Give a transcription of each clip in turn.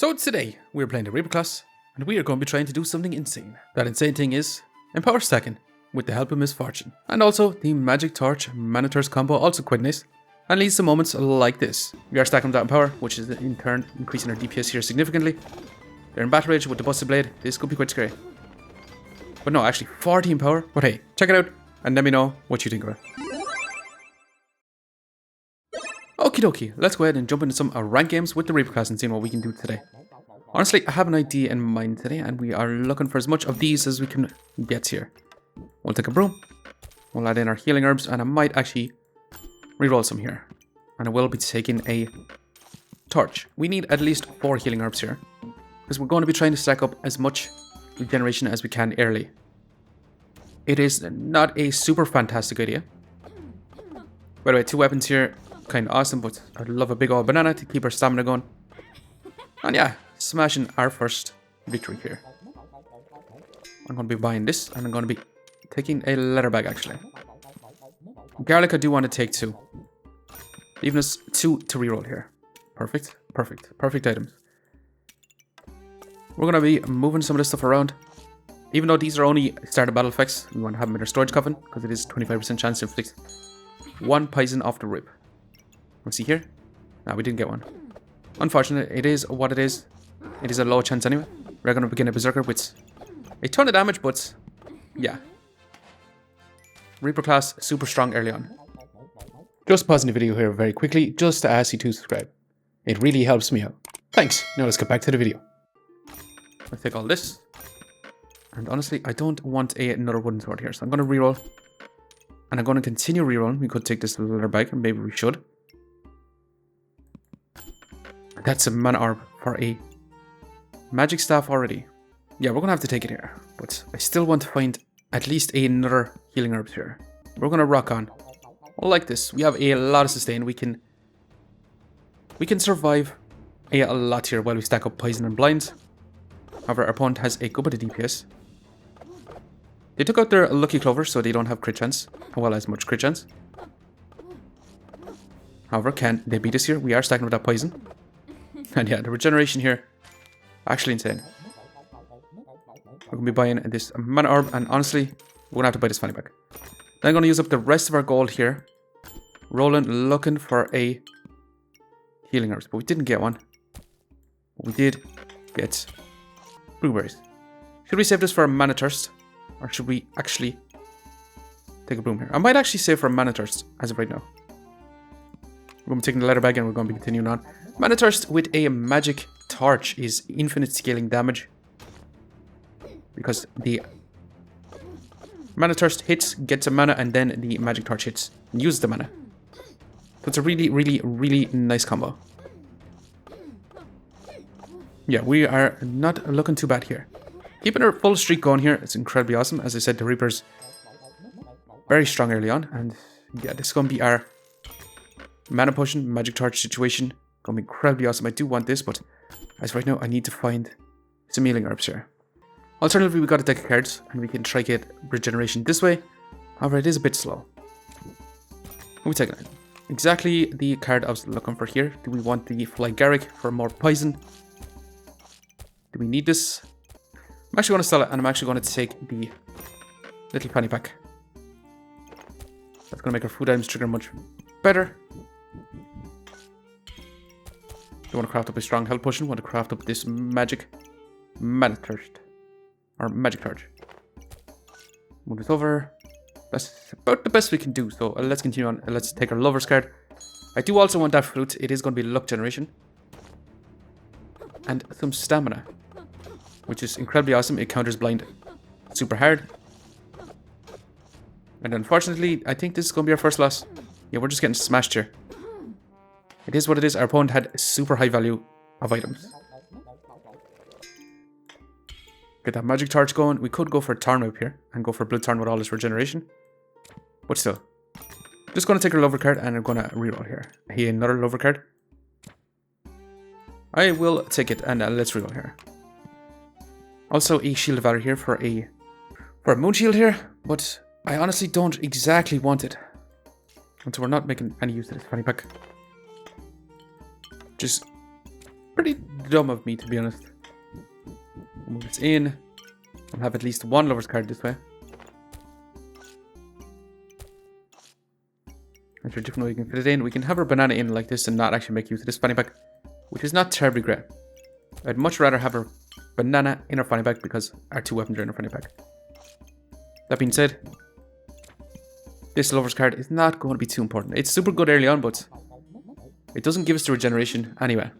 So today, we're playing the Reaper class, and we are going to be trying to do something insane. That insane thing is Empower stacking, with the help of Misfortune. And also, the Magic Torch Mana Thirst combo, also quite nice, and leads to moments like this. We are stacking without Empower, which is in turn increasing our DPS here significantly. They're in Battle Rage with the Busted Blade. This could be quite scary. But no, actually 40 Empower. But hey, check it out, and let me know what you think of it. Okie dokie, let's go ahead and jump into some rank games with the Reaper class and see what we can do today. Honestly, I have an idea in mind today, and we are looking for as much of these as we can get here. We'll take a broom, we'll add in our healing herbs, and I might actually reroll some here. And I will be taking a torch. We need at least 4 healing herbs here, because we're going to be trying to stack up as much regeneration as we can early. It is not a super fantastic idea. By the way, 2 weapons here, kind of awesome, but I'd love a big old banana to keep our stamina going. And yeah, smashing our first victory here. I'm going to be buying this, and I'm going to be taking a leather bag actually. Garlic I do want to take 2. Leaving us 2 to reroll here. Perfect, perfect, perfect items. We're going to be moving some of this stuff around. Even though these are only starter battle effects, we want to have them in our storage coffin, because it is 25% chance to inflict 1 poison off the rip. Let's see here. No, we didn't get one. Unfortunate, it is what it is. It is a low chance anyway. We're going to begin a Berserker with a ton of damage, but yeah. Reaper class, super strong early on. Just pausing the video here very quickly, just to ask you to subscribe. It really helps me out. Thanks. Now let's get back to the video. Let's take all this. And honestly, I don't want another wooden sword here, so I'm going to reroll. And I'm going to continue rerolling. We could take this leather bag, and maybe we should. That's a mana orb for a magic staff already. Yeah, we're going to have to take it here. But I still want to find at least another healing herbs here. We're going to rock on. Like this. We have a lot of sustain. We can survive a lot here while we stack up poison and blinds. However, our opponent has a good bit of DPS. They took out their lucky clover, so they don't have crit chance. Well, as much crit chance. However, can they beat us here? We are stacking with that poison. And yeah, the regeneration here, actually insane. We're going to be buying this mana orb, and honestly, we're going to have to buy this fanny pack. Then I'm going to use up the rest of our gold here. Rolling, looking for a healing herbs, but we didn't get one. We did get blueberries. Should we save this for a mana thirst? Or should we actually take a broom here? I might actually save for a mana thirst as of right now. We're going to be taking the leather bag and we're going to be continuing on. Mana Thirst with a Magic Torch is infinite scaling damage. Because the Mana Thirst hits, gets a mana, and then the Magic Torch hits and uses the mana. So it's a really, really, really nice combo. Yeah, we are not looking too bad here. Keeping our full streak going here, it's incredibly awesome. As I said, the Reaper's very strong early on. And yeah, this is going to be our Mana Potion, Magic Torch situation. Gonna be incredibly awesome. I do want this, but as right now, I need to find some healing herbs here. Alternatively, we got a deck of cards, and we can try get regeneration this way. However, it is a bit slow. We take it. Exactly the card I was looking for here. Do we want the Fly Garrick for more poison? Do we need this? I'm actually going to sell it, and I'm actually going to take the little fanny pack. That's going to make our food items trigger much better. Don't want to craft up a strong health potion. Want to craft up this magic mana thirst or magic torch. Move this over. That's about the best we can do. So let's continue on. Let's take our lover's card. I do also want that fruit. It is going to be luck generation and some stamina, which is incredibly awesome. It counters blind super hard. And unfortunately, I think this is going to be our first loss. Yeah, we're just getting smashed here. It is what it is. Our opponent had super high value of items. Get that magic torch going. We could go for Tarn up here and go for Blood Tarn with all this regeneration. But still. Just going to take our lover card and I'm going to reroll here. Hey, another lover card. I will take it and let's reroll here. Also a Shield of Valor here for a moon shield here. But I honestly don't exactly want it. And so we're not making any use of this fanny pack. Just Pretty dumb of me, to be honest. We'll move this in. We'll have at least one lover's card this way. Is there a different way we can fit it in? We can have our banana in like this and not actually make use of this fanny pack, which is not terribly great. I'd much rather have our banana in our fanny pack because our two weapons are in our fanny pack. That being said, this lover's card is not going to be too important. It's super good early on, but it doesn't give us the regeneration anyway.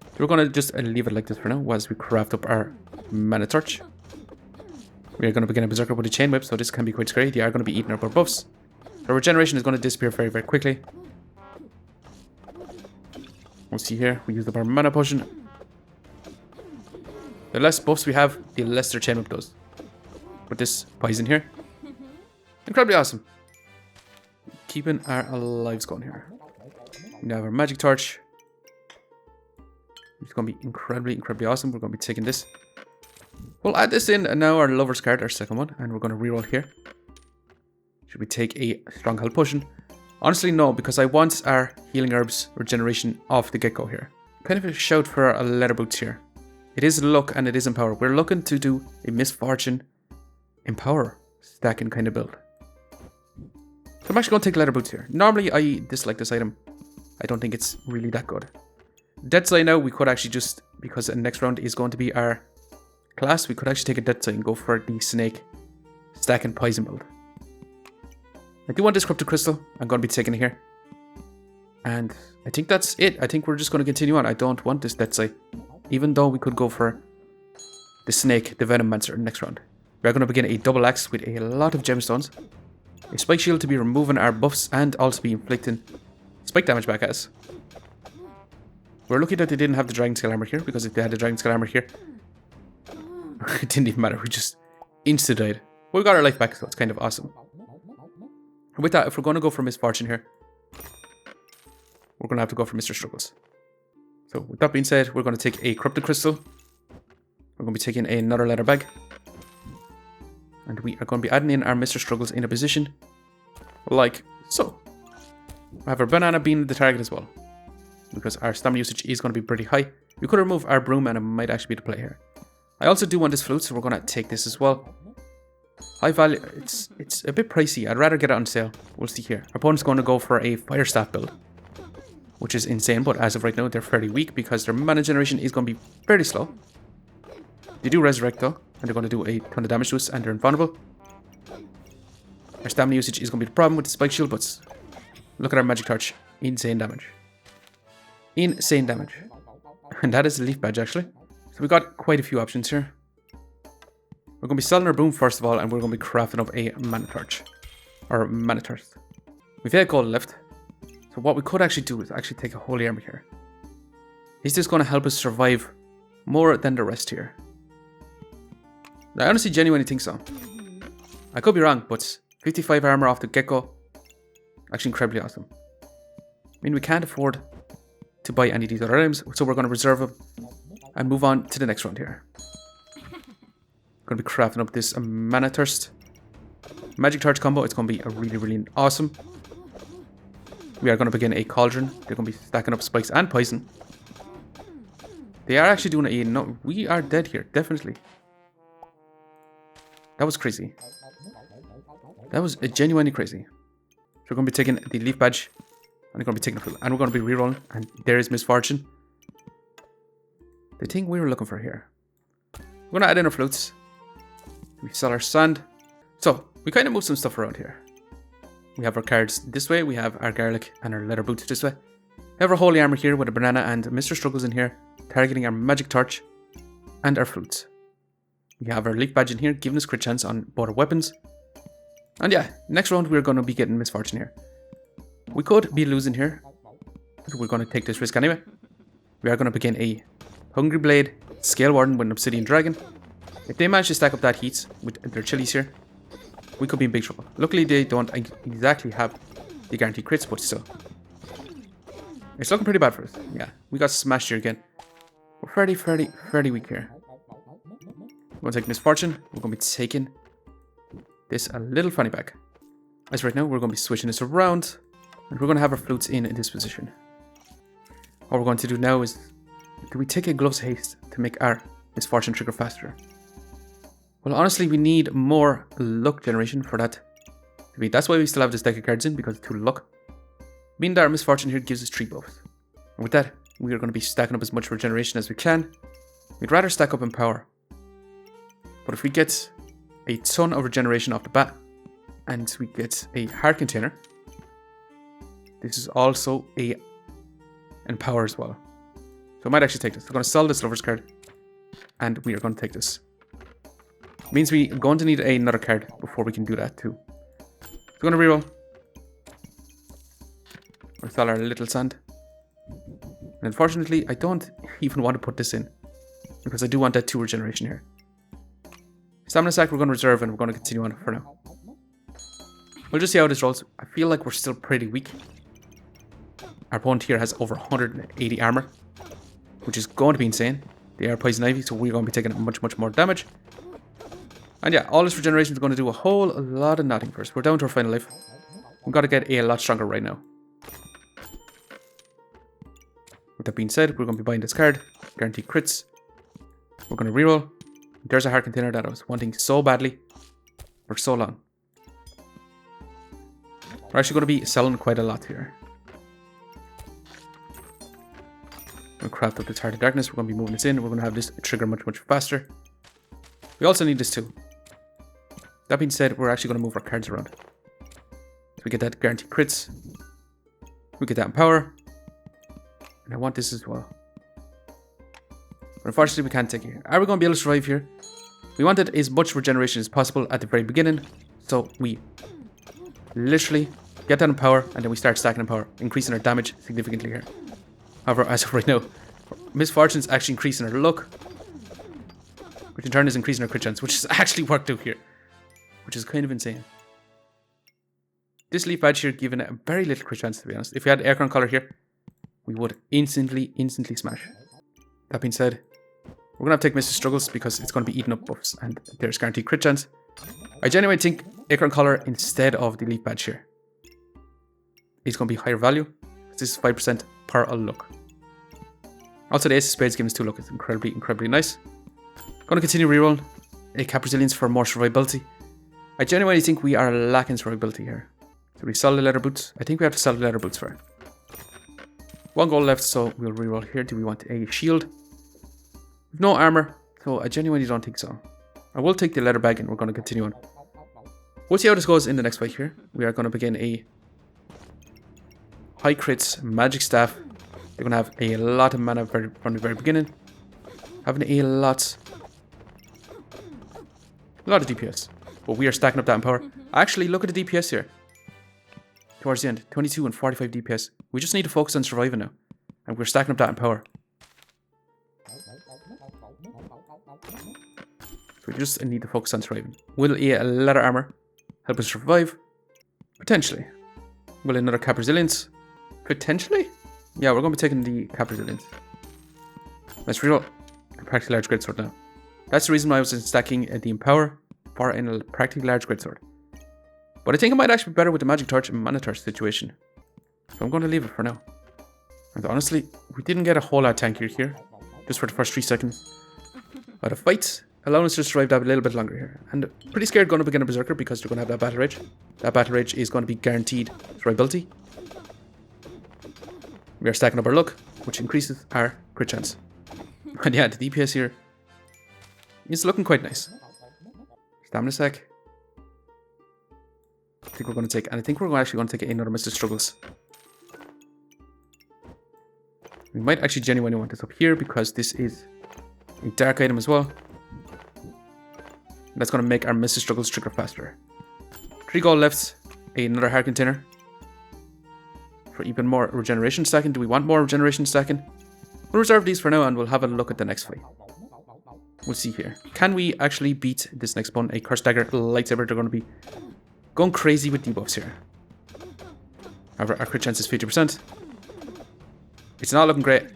So we're going to just leave it like this for now whilst we craft up our mana torch. We are going to begin a berserker with a chain whip, so this can be quite scary. They are going to be eating up our buffs. So regeneration is going to disappear very, very quickly. We'll see here, we used up our mana potion. The less buffs we have, the less their chain whip does. With this poison here. Incredibly awesome. Keeping our lives going here. We have our magic torch. It's going to be incredibly, incredibly awesome. We're going to be taking this. We'll add this in, and now our lover's card, our second one, and we're going to reroll here. Should we take a strong health potion? Honestly, no, because I want our healing herbs regeneration off the get-go here. Kind of a shout for a letter boots here. It is luck and it is empower. We're looking to do a misfortune empower stacking kind of build. So I'm actually going to take letter boots here. Normally I dislike this item. I don't think it's really that good. Dead Sigh now, we could actually just, because the next round is going to be our class, we could actually take a Dead Sigh and go for the snake stack and poison build. I do want this Cryptic Crystal. I'm going to be taking it here. And I think that's it. I think we're just going to continue on. I don't want this Dead Sigh. Even though we could go for the snake, the Venomancer next round. We're going to begin a double axe with a lot of gemstones. A spike shield to be removing our buffs and also be inflicting spike damage back at us. We're lucky that they didn't have the dragon scale armor here, because if they had the dragon scale armor here, it didn't even matter. We just insta died. But we got our life back, so it's kind of awesome. With that, if we're going to go for misfortune here, we're going to have to go for Mr. Struggles. So with that being said, we're going to take a Cryptic Crystal. We're going to be taking another leather bag. And we are going to be adding in our Mr. Struggles in a position like so. We have our banana being the target as well, because our stamina usage is going to be pretty high. We could remove our broom and it might actually be the play here. I also do want this flute, so we're going to take this as well. High value, it's a bit pricey. I'd rather get it on sale. We'll see here. Our opponent's going to go for a fire staff build, which is insane, but as of right now, they're fairly weak because their mana generation is going to be fairly slow. They do resurrect though, and they're going to do a ton of damage to us, and they're invulnerable. Our stamina usage is going to be the problem with the spike shield, but look at our magic torch. Insane damage. Insane damage. And that is the leaf badge actually. So we got quite a few options here. We're going to be selling our boom first of all, and we're going to be crafting up a mana torch. Or mana thirst. We've 8 gold left. So what we could actually do is actually take a holy armor here. Is this going to help us survive more than the rest here? I honestly genuinely think so. I could be wrong, but 55 armor off the get-go, actually incredibly awesome. I mean, we can't afford to buy any of these other items, so we're going to reserve them and move on to the next round here. Going to be crafting up this mana thirst magic torch combo. It's going to be a really, really awesome. We are going to begin a cauldron. They're going to be stacking up spikes and poison. They are actually doing a no. We are dead here, definitely. That was crazy. That was genuinely crazy. So we're going to be taking the leaf badge, and we're going to be taking the full, and we're going to be rerolling. And there is misfortune. The thing we were looking for here. We're going to add in our flutes. We sell our sand. So we kind of move some stuff around here. We have our cards this way. We have our garlic and our leather boots this way. We have our holy armor here with a banana and Mr. Struggles in here, targeting our magic torch and our flutes. We have our leaf badge in here, giving us crit chance on both our weapons. And yeah, next round we're going to be getting misfortune here. We could be losing here, but we're going to take this risk anyway. We are going to begin a Hungry Blade Scale Warden with an Obsidian Dragon. If they manage to stack up that heat with their chilies here, we could be in big trouble. Luckily, they don't exactly have the guaranteed crits, but still. It's looking pretty bad for us. Yeah, we got smashed here again. We're fairly weak here. We're going to take misfortune. We're going to be taking this a little fanny pack. As right now, we're going to be switching this around, and we're going to have our flutes in this position. What we're going to do now is, do we take a Gloves Haste to make our Misfortune trigger faster? Well, honestly, we need more luck generation for that to be. That's why we still have this deck of cards in, because it's 2 luck. Being that our Misfortune here gives us 3 buffs. And with that, we are going to be stacking up as much regeneration as we can. We'd rather stack up in power. But if we get a ton of regeneration off the bat, and we get a Heart Container, this is also a in power as well. So I might actually take this. We're going to sell this Lover's card, and we are going to take this. Means we are going to need another card before we can do that too. So we're going to reroll. We'll sell our Little Sand. And unfortunately, I don't even want to put this in, because I do want that 2 regeneration here. Stamina Sack we're going to reserve, and we're going to continue on for now. We'll just see how this rolls. I feel like we're still pretty weak. Our opponent here has over 180 armor, which is going to be insane. They are Poison Ivy, so we're going to be taking much more damage. And yeah, all this regeneration is going to do a whole lot of nothing for us. We're down to our final life. We've got to get a lot stronger right now. With that being said, we're going to be buying this card. Guaranteed crits. We're going to reroll. There's a Heart Container that I was wanting so badly for so long. We're actually going to be selling quite a lot here. We'll craft up this Heart of Darkness. We're going to be moving this in. We're going to have this trigger much faster. We also need this too. That being said, we're actually going to move our cards around. So we get that guaranteed crits. We get that in power. And I want this as well. But unfortunately, we can't take it. Are we going to be able to survive here? We wanted as much regeneration as possible at the very beginning. So we literally get that in power, and then we start stacking in power, increasing our damage significantly here. However, as of right now, Misfortune is actually increasing our luck, which in turn is increasing our crit chance, which has actually worked out here, which is kind of insane. This Leaf Badge here giving it a very little crit chance, to be honest. If we had Acorn Collar here, we would instantly smash. That being said, we're going to have to take Mr. Struggles because it's going to be eating up buffs, and there's guaranteed crit chance. I genuinely think Acorn Collar instead of the Leaf Badge here is going to be higher value. This is 5% per luck. Also, the Ace of Spades giving us 2 luck is incredibly nice. Going to continue rerolling a Cap Resilience for more survivability. I genuinely think we are lacking survivability here. So we sell the Leather Boots. I think we have to sell the Leather Boots for it. 1 gold left, so we'll reroll here. Do we want a shield? No armor, so I genuinely don't think so. I will take the leather bag, and we're going to continue on. We'll see how this goes in the next fight here. We are going to begin a high crits magic staff. They're going to have a lot of mana from the very beginning. Having a lot of DPS. But we are stacking up that in power. Actually, look at the DPS here. Towards the end, 22 and 45 DPS. We just need to focus on surviving now. And we're stacking up that in power. So we just need to focus on surviving. Will a leather armor help us survive? Potentially. Will another Cap Resilience? Potentially? Yeah, we're going to be taking the Cap Resilience. Let's reroll a practically large greatsword now. That's the reason why I was stacking the Empower for a practically large greatsword. But I think it might actually be better with the Magic Torch and Mana Torch situation. So I'm going to leave it for now. And honestly, we didn't get a whole lot tankier here. Just for the first 3 seconds. But a fight allowing us to survive that a little bit longer here. And pretty scared going to begin a Berserker because they're going to have that Battle Rage. That Battle Rage is going to be guaranteed survivability. We are stacking up our luck, which increases our crit chance. And yeah, the DPS here is looking quite nice. Stamina Sack. I think we're going to take, and I think we're actually going to take another Mr. Struggles. We might actually genuinely want this up here because this is a dark item as well. That's going to make our Mr. Struggles trigger faster. 3 gold left, another Heart Container. For even more regeneration stacking. Do we want more regeneration stacking? We'll reserve these for now and we'll have a look at the next fight. We'll see here. Can we actually beat this next opponent? A Curse Dagger Lightsaber. They're going to be going crazy with debuffs here. However, our crit chance is 50%. It's not looking great.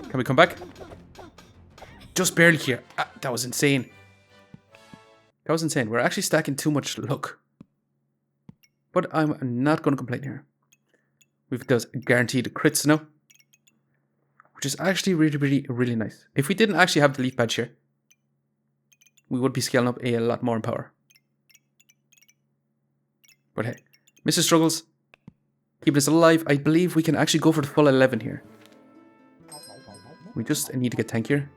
Can we come back? Just barely here. That was insane. That was insane. We're actually stacking too much luck. But I'm not going to complain here. We've those guaranteed crits now, which is actually really nice. If we didn't actually have the leaf badge here, we would be scaling up a lot more in power. But hey, Mr. Struggles, keep this alive. I believe we can actually go for the full 11 here. We just need to get tankier.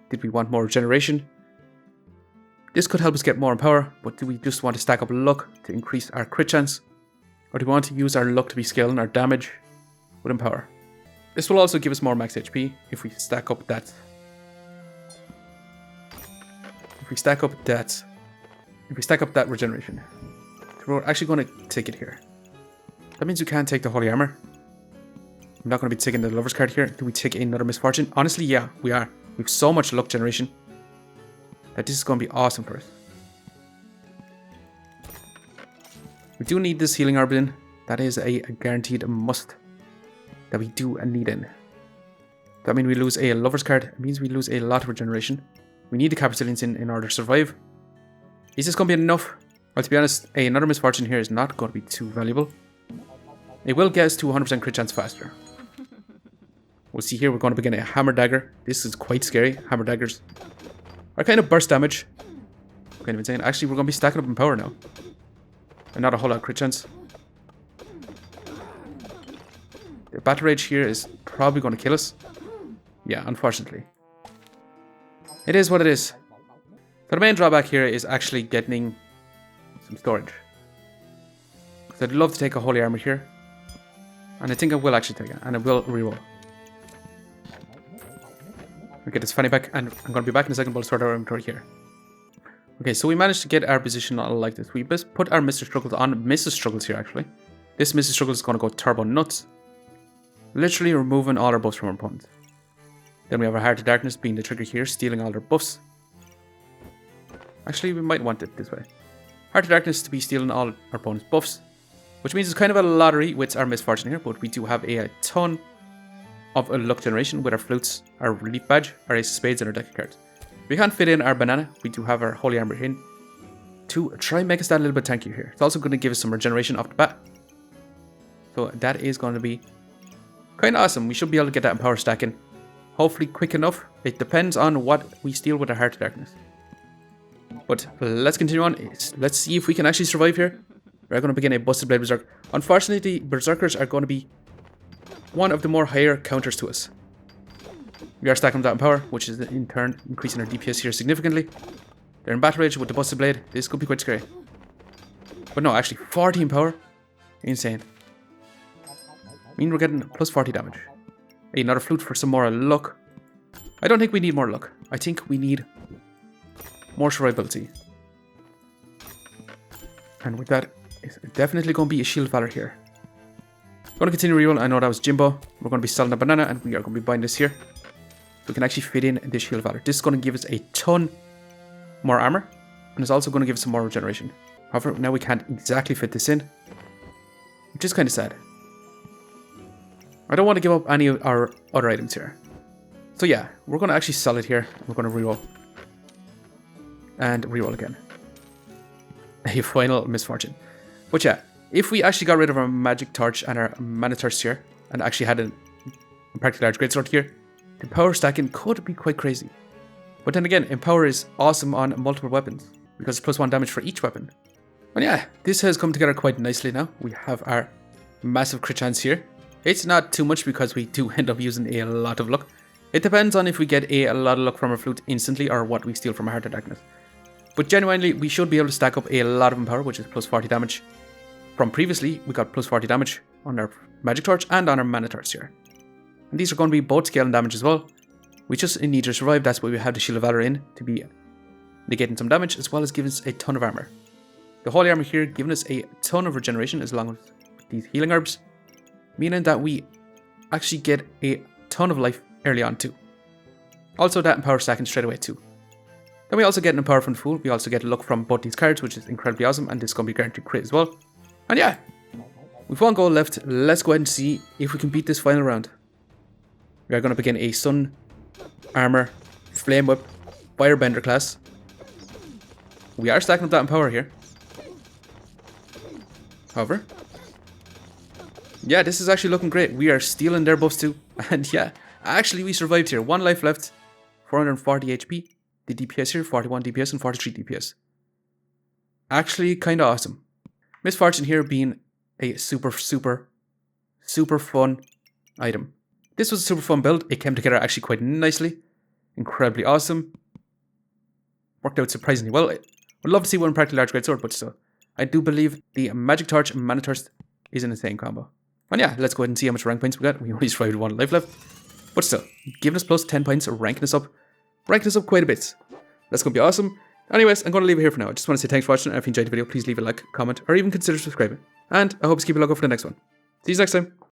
Did we want more regeneration? This could help us get more in power, but do we just want to stack up luck to increase our crit chance? Or do we want to use our luck to be scaling our damage with power? This will also give us more max HP if we stack up that. If we stack up that regeneration. So we're actually going to take it here. That means we can't take the Holy Armor. I'm not going to be taking the Lover's card here. Do we take another Misfortune? Honestly, yeah, we are. We have so much luck generation that this is going to be awesome for us. We do need this healing orb in. That is a guaranteed must that we do need in. That means we lose a Lover's card. It means we lose a lot of regeneration. We need the Capitalians in order to survive. Is this going to be enough? Well, to be honest, another Misfortune here is not going to be too valuable. It will get us to 100% crit chance faster. We'll see here, we're going to begin a Hammer Dagger. This is quite scary. Hammer Daggers are kind of burst damage. Kind of insane. Actually, we're going to be stacking up in power now. And not a whole lot of crit chance. The Battle Rage here is probably going to kill us. Yeah, unfortunately. It is what it is. So the main drawback here is actually getting some storage. Because I'd love to take a Holy Armor here. And I think I will actually take it. And I will reroll. I'll get this fanny back. And I'm going to be back in a second, but I'll start our inventory here. Okay, so we managed to get our position like this. We just put our Mr. Struggles on Mrs. Struggles here, actually. This Mrs. Struggles is going to go turbo nuts. Literally removing all our buffs from our opponents. Then we have our Heart of Darkness being the trigger here, stealing all their buffs. Actually, we might want it this way. Heart of Darkness to be stealing all our opponents' buffs. Which means it's kind of a lottery with our Misfortune here, but we do have a ton of luck generation with our flutes, our relief badge, our ace of spades, and our deck of cards. We can't fit in our banana. We do have our Holy Armor in to try and make us that a little bit tankier here. It's also going to give us some regeneration off the bat. So that is going to be kind of awesome. We should be able to get that in power stacking. Hopefully quick enough. It depends on what we steal with our Heart of Darkness. But let's continue on. Let's see if we can actually survive here. We're going to begin a Busted Blade Berserk. Unfortunately, the Berserkers are going to be one of the more higher counters to us. We are stacking that in power, which is in turn increasing our DPS here significantly. They're in Battle Rage with the Busted Blade. This could be quite scary. But no, actually 40 in power. Insane. I mean, we're getting plus 40 damage. Another flute for some more luck. I don't think we need more luck. I think we need more survivability. And with that, it's definitely going to be a Shield of Valor here. I'm going to continue reroll. I know that was Jimbo. We're going to be selling the banana and we are going to be buying this here. So we can actually fit in this Shield of Valor. This is going to give us a ton more armor. And it's also going to give us some more regeneration. However, now we can't exactly fit this in. Which is kind of sad. I don't want to give up any of our other items here. So yeah, we're going to actually sell it here. We're going to reroll. And reroll again. A final Misfortune. But yeah, if we actually got rid of our Magic Torch and our Mana Thirst here, and actually had a practically large greatsword here, the power stacking could be quite crazy. But then again, Empower is awesome on multiple weapons, because it's +1 damage for each weapon. And yeah, this has come together quite nicely now. We have our massive crit chance here. It's not too much because we do end up using a lot of luck. It depends on if we get a lot of luck from our flute instantly or what we steal from our Heart of Darkness. But genuinely, we should be able to stack up a lot of Empower, which is +40 damage. From previously, we got +40 damage on our Magic Torch and on our Mana Thirst here. And these are going to be both scaling damage as well. We just need to survive, that's why we have the Shield of Valor in, to be negating some damage, as well as giving us a ton of armor. The Holy Armor here giving us a ton of regeneration, as long as these healing herbs, meaning that we actually get a ton of life early on too. Also that Empower stacking straight away too. Then we also get an Empower from the Fool. We also get luck from both these cards, which is incredibly awesome, and this is going to be guaranteed crit as well. And yeah, with one goal left, let's go ahead and see if we can beat this final round. We are going to begin a Sun, Armor, Flame Whip, Firebender class. We are stacking up that Empower here. However, Yeah, this is actually looking great. We are stealing their buffs too. And yeah, actually we survived here. 1 life left, 440 HP. The DPS here, 41 DPS and 43 DPS. Actually kind of awesome. Misfortune here being a super fun item. This was a super fun build. It came together actually quite nicely. Incredibly awesome. Worked out surprisingly well. Would love to see one practically large great sword, but still. I do believe the Magic Torch and Mana Thirst is an insane combo. And yeah, let's go ahead and see how much rank points we got. We only survived 1 life left. But still, giving us plus 10 points, ranking us up quite a bit. That's going to be awesome. Anyways, I'm going to leave it here for now. I just want to say thanks for watching, and if you enjoyed the video, please leave a like, comment, or even consider subscribing. And I hope to keep a lookout for the next one. See you next time.